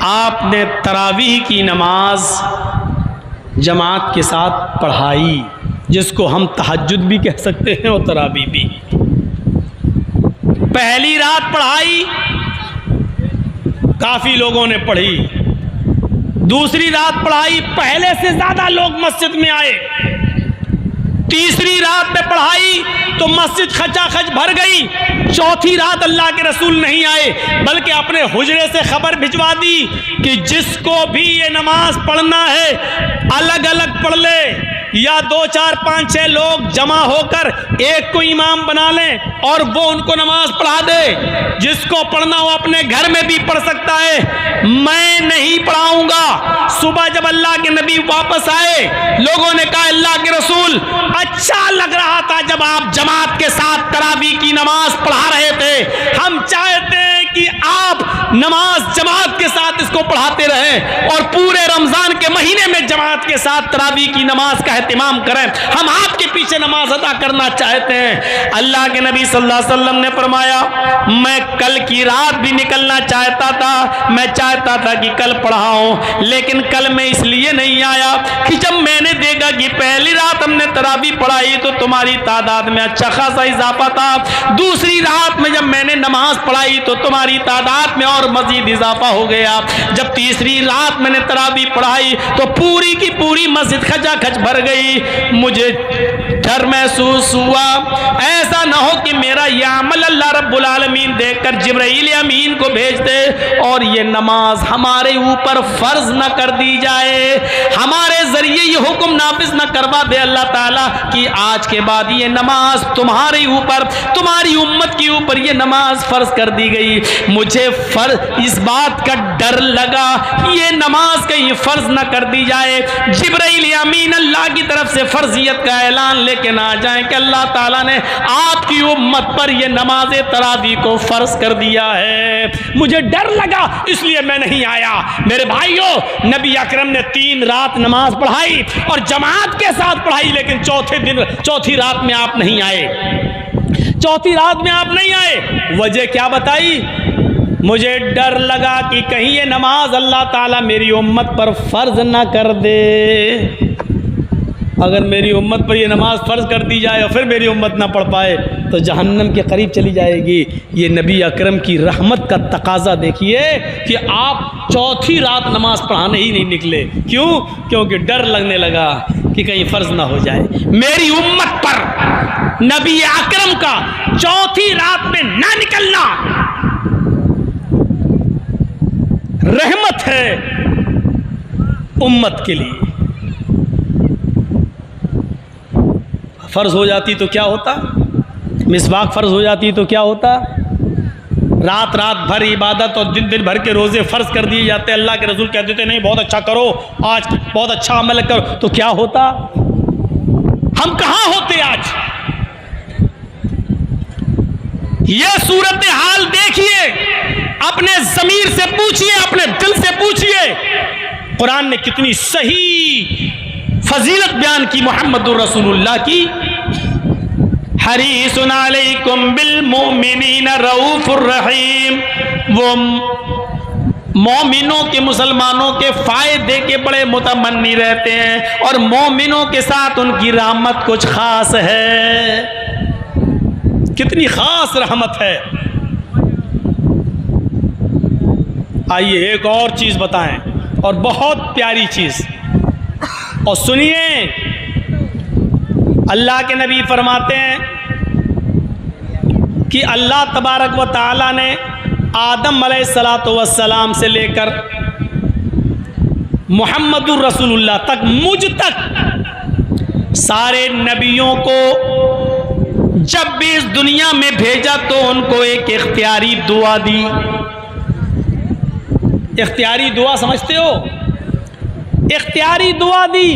आपने तरावीह की नमाज जमात के साथ पढ़ाई, जिसको हम तहज्जुद भी कह सकते हैं और तरावीह भी। पहली रात पढ़ाई, काफ़ी लोगों ने पढ़ी। दूसरी रात पढ़ाई, पहले से ज़्यादा लोग मस्जिद में आए। तीसरी रात में पढ़ाई तो मस्जिद खचाखच भर गई। चौथी रात अल्लाह के रसूल नहीं आए, बल्कि अपने हुजरे से खबर भिजवा दी कि जिसको भी ये नमाज पढ़ना है अलग अलग पढ़ ले, या 2 4 5 6 लोग जमा होकर एक को इमाम बना लें और वो उनको नमाज पढ़ा दे। जिसको पढ़ना हो अपने घर में भी पढ़ सकता है, मैं नहीं पढ़ाऊंगा। सुबह जब अल्लाह के नबी वापस आए, लोगों ने कहा अल्लाह के रसूल, अच्छा लग रहा था जब आप जमात के साथ तरावीह की नमाज पढ़ा रहे थे। हम चाहते हैं कि आप नमाज जमात के साथ इसको पढ़ाते रहें और पूरे रमजान के महीने में जमात के साथ तरावीह की नमाज का एहतिमाम करें। हम आपके पीछे नमाज अदा करना चाहते हैं। अल्लाह के नबी सल्लल्लाहु अलैहि वसल्लम ने फरमाया, मैं कल की रात भी निकलना चाहता था, मैं चाहता था कि कल पढ़ाऊं, लेकिन कल मैं इसलिए नहीं आया कि जब मैंने देखा कि पहली रात हमने तरावीह पढ़ाई तो तुम्हारी तादाद में अच्छा खासा इजाफा था। दूसरी रात में जब मैंने नमाज पढ़ाई तो तुम्हारी तादाद में और मजीद इजाफा हो गया। जब तीसरी रात मैंने तरावीह पढ़ाई तो पूरी की पूरी मस्जिद खचाखच भर गई। मुझे डर महसूस हुआ, ऐसा ना हो कि मेरा यह अमल अल्लाह रब्बुल आलमीन देखकर जिब्राइल अमीन को भेज दे और ये नमाज हमारे ऊपर फर्ज न कर दी जाए, हमारे जरिए ये हुक्म नाफिज न करवा दे अल्लाह ताला कि आज के बाद ये नमाज तुम्हारे ऊपर, तुम्हारी उम्मत के ऊपर ये नमाज फर्ज कर दी गई। मुझे इस बात का डर लगा ये नमाज कहीं फर्ज न कर दी जाए, जिब्राइल अमीन अल्लाह की तरफ से फर्जियत का ऐलान लेके ना जाए कि अल्लाह ताला ने आपकी उम्मत पर यह नमाज तरावीह को फर्ज कर दिया है। मुझे डर लगा, इसलिए मैं नहीं आया। मेरे भाइयों, नबी अकरम ने 3 रात नमाज पढ़ाई और जमात के साथ पढ़ाई, लेकिन चौथी रात में आप नहीं आए। चौथी रात में आप नहीं आए, वजह क्या बताई? मुझे डर लगा कि कहीं ये नमाज अल्लाह ताला मेरी उम्मत पर फर्ज ना कर दे। अगर मेरी उम्मत पर यह नमाज फ़र्ज कर दी जाए और फिर मेरी उम्मत ना पढ़ पाए तो जहन्नम के करीब चली जाएगी। ये नबी अकरम की रहमत का तकाजा देखिए कि आप चौथी रात नमाज पढ़ाने ही नहीं निकले। क्यों? क्योंकि डर लगने लगा कि कहीं फ़र्ज ना हो जाए। मेरी उम्मत पर नबी अकरम का चौथी रात में ना निकलना रहमत है उम्मत के लिए। फ़र्ज हो जाती तो क्या होता? मिसवाक फ़र्ज हो जाती तो क्या होता? रात रात भर इबादत और दिन दिन भर के रोज़े फ़र्ज कर दिए जाते। अल्लाह के रसूल कहते थे नहीं बहुत अच्छा करो, आज बहुत अच्छा अमल करो, तो क्या होता? हम कहाँ होते आज? ये सूरत हाल देखिए, अपने ज़मीर से पूछिए, अपने दिल से पूछिए। कुरान ने कितनी सही फजीलत बयान की मोहम्मदुर रसूलुल्लाह की। हरीसुन अलैकुम बिल मोमिनीना रऊफुर रहीम, वो मोमिनों के, मुसलमानों के फ़ायदे के बड़े मुतमन्नी रहते हैं और मोमिनों के साथ उनकी रहमत कुछ ख़ास है। कितनी ख़ास रहमत है। आइए एक और चीज़ बताएं, और बहुत प्यारी चीज़, और सुनिए। अल्लाह के नबी फरमाते हैं कि अल्लाह तबारक व तआला ने आदम अलैहिस्सलातु वस्सलाम से लेकर मुहम्मदुर रसूलुल्लाह तक, मुझ तक सारे नबियों को जब भी इस दुनिया में भेजा तो उनको एक इख्तियारी दुआ दी। इख्तियारी दुआ समझते हो? इख्तियारी दुआ दी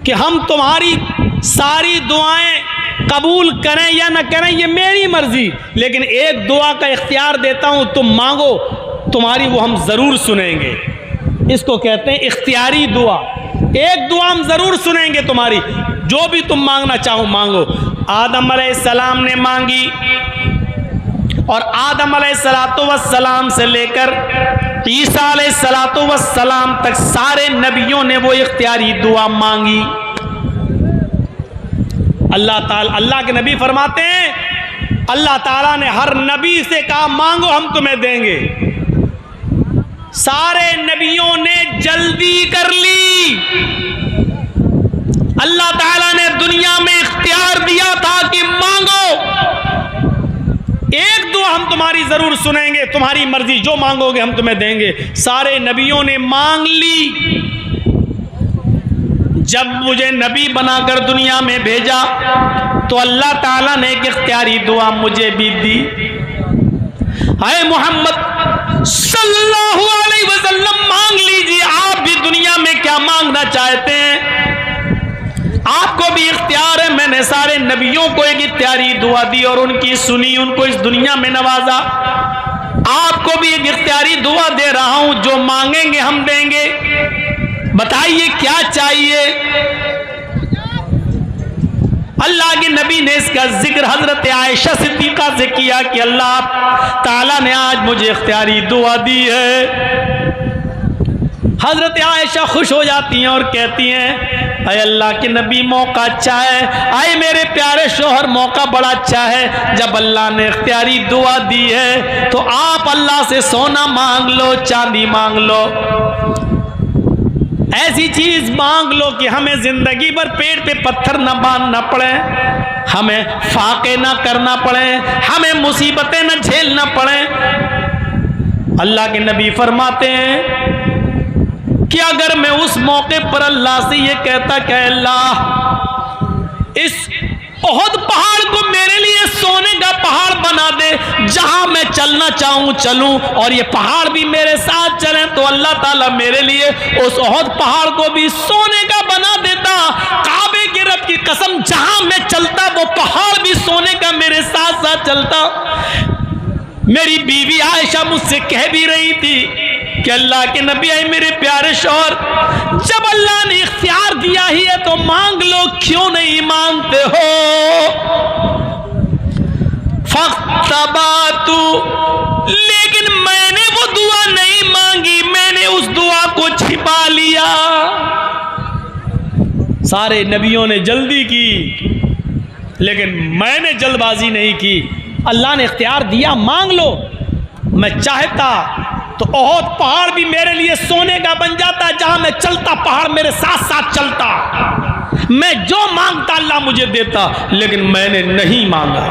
कि हम तुम्हारी सारी दुआएं कबूल करें या न करें ये मेरी मर्जी, लेकिन एक दुआ का इख्तियार देता हूं, तुम मांगो, तुम्हारी वो हम ज़रूर सुनेंगे। इसको कहते हैं इख्तियारी दुआ। एक दुआ हम ज़रूर सुनेंगे तुम्हारी, जो भी तुम मांगना चाहो मांगो। आदम अलैहिस्सलाम ने मांगी, और आदम अलैहिस्सलाम से लेकर ईसा अलैहिस्सलाम तक सारे नबियों ने वो इख्तियारी दुआ मांगी। अल्लाह के नबी फरमाते हैं अल्लाह ताला ने हर नबी से कहा मांगो हम तुम्हें देंगे। सारे नबियों ने जल्दी कर ली। अल्लाह ताला ने दुनिया में इख्तियार दिया था कि मांगो, एक दुआ हम तुम्हारी जरूर सुनेंगे, तुम्हारी मर्जी जो मांगोगे हम तुम्हें देंगे। सारे नबियों ने मांग ली। जब मुझे नबी बनाकर दुनिया में भेजा तो अल्लाह ताला ने एक इख्तियारी दुआ मुझे भी दी। हाय मोहम्मद सल्लल्लाहु अलैहि वसल्लम, मांग लीजिए आप भी दुनिया में क्या मांगना चाहते हैं, आपको भी इख्तियार है। मैंने सारे नबियों को एक इख्तियारी दुआ दी और उनकी सुनी, उनको इस दुनिया में नवाजा। आपको भी एक इख्तियारी दुआ दे रहा हूं, जो मांगेंगे हम देंगे। बताइए क्या चाहिए। अल्लाह के नबी ने इसका जिक्र हजरत आयशा सिद्दीका से किया कि अल्लाह ताला ने आज मुझे इख्तियारी दुआ दी है। हजरत आयशा खुश हो जाती हैं और कहती हैं अय अल्लाह के नबी मौका अच्छा है, आए मेरे प्यारे शोहर मौका बड़ा अच्छा है। जब अल्लाह ने इख्तियारी दुआ दी है तो आप अल्लाह से सोना मांग लो, चांदी मांग लो, ऐसी चीज मांग लो कि हमें जिंदगी भर पेट पे पत्थर न बांधना पड़े, हमें फाके ना करना पड़े, हमें मुसीबतें न झेलना पड़े। अल्लाह के नबी फरमाते हैं कि अगर मैं उस मौके पर अल्लाह से ये कहता कि अल्लाह इस ओहद पहाड़ को मेरे लिए सोने का पहाड़ बना दे, जहां मैं चलना चाहूं चलूं और ये पहाड़ भी मेरे साथ चले, तो अल्लाह ताला मेरे लिए उस ओहद पहाड़ को भी सोने का बना देता। काबे के रब की कसम, जहां मैं चलता वो पहाड़ भी सोने का मेरे साथ साथ चलता। मेरी बीवी आयशा मुझसे कह भी रही थी कि अल्लाह के नबी आए मेरे प्यारे शौहर, जब अल्लाह ने इख्तियार दिया ही है तो मांग लो, क्यों नहीं मांगते हो। फख्तबातु, लेकिन मैंने वो दुआ नहीं मांगी, मैंने उस दुआ को छिपा लिया। सारे नबियों ने जल्दी की लेकिन मैंने जल्दबाजी नहीं की। अल्लाह ने इख्तियार दिया मांग लो, मैं चाहता तो ओहद पहाड़ भी मेरे लिए सोने का बन जाता, जहां मैं चलता पहाड़ मेरे साथ साथ चलता। मैं जो मांगता अल्लाह मुझे देता, लेकिन मैंने नहीं मांगा।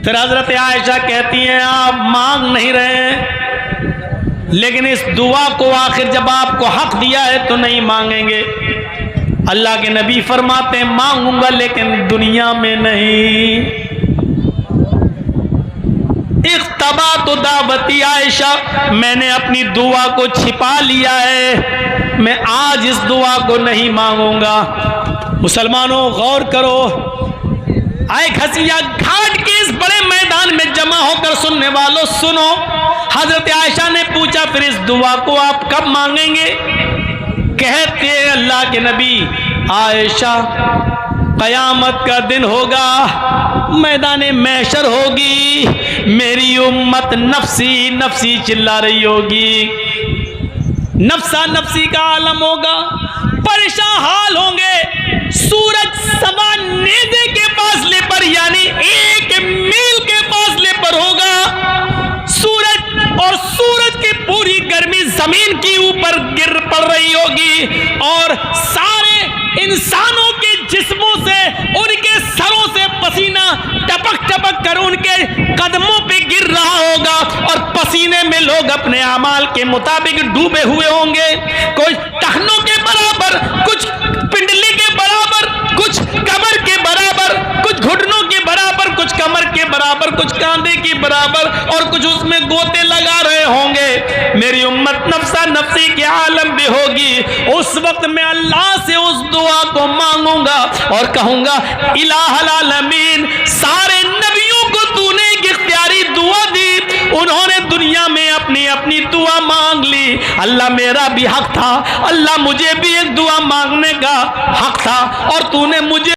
फिर हजरत आयशा कहती हैं आप मांग नहीं रहे हैं, लेकिन इस दुआ को आखिर जब आपको हक दिया है तो नहीं मांगेंगे। अल्लाह के नबी फरमाते हैं मांगूंगा लेकिन दुनिया में नहीं। इख्तबा तो दावती आयशा, मैंने अपनी दुआ को छिपा लिया है, मैं आज इस दुआ को नहीं मांगूंगा। मुसलमानों गौर करो, आए खसिया घाट के इस बड़े मैदान में जमा होकर सुनने वालों सुनो। हजरत आयशा ने पूछा फिर इस दुआ को आप कब मांगेंगे। कहते अल्लाह के नबी आयशा कयामत का दिन होगा, मैदान महशर होगी, मेरी उम्मत नफसी नफसी चिल्ला रही होगी, नफसा नफसी का आलम होगा, परेशान हाल होंगे। सूरज सवा नेज़े के फासले पर यानी 1 मील के फासले पर होगा सूरज, और सूरज की पूरी गर्मी जमीन के ऊपर गिर पड़ रही होगी और सारे इंसानों के जिस्मों से, उनके सरों से पसीना टपक टपक कर उनके कदमों पे गिर रहा होगा और पसीने में लोग अपने अमाल के मुताबिक डूबे हुए होंगे। कुछ टखनों के बराबर, कुछ पिंडली के बराबर, कुछ कमर के बराबर, कुछ घुटनों के बराबर, कुछ कमर के बराबर, कुछ कांधे के बराबर, और कुछ उसमें गोते लगा रहे होंगे। मेरी उम्मत नफसा नफसी के आलम में होगी। उस वक्त मैं अल्लाह से उस दुआ को मांगूंगा और कहूंगा इलाहुल आलमीन, सारे नबियों को तूने एक इख्तियारी दुआ दी, उन्होंने दुनिया में अपनी अपनी दुआ मांग ली। अल्लाह मेरा भी हक था, अल्लाह मुझे भी एक दुआ मांगने का हक था और तूने मुझे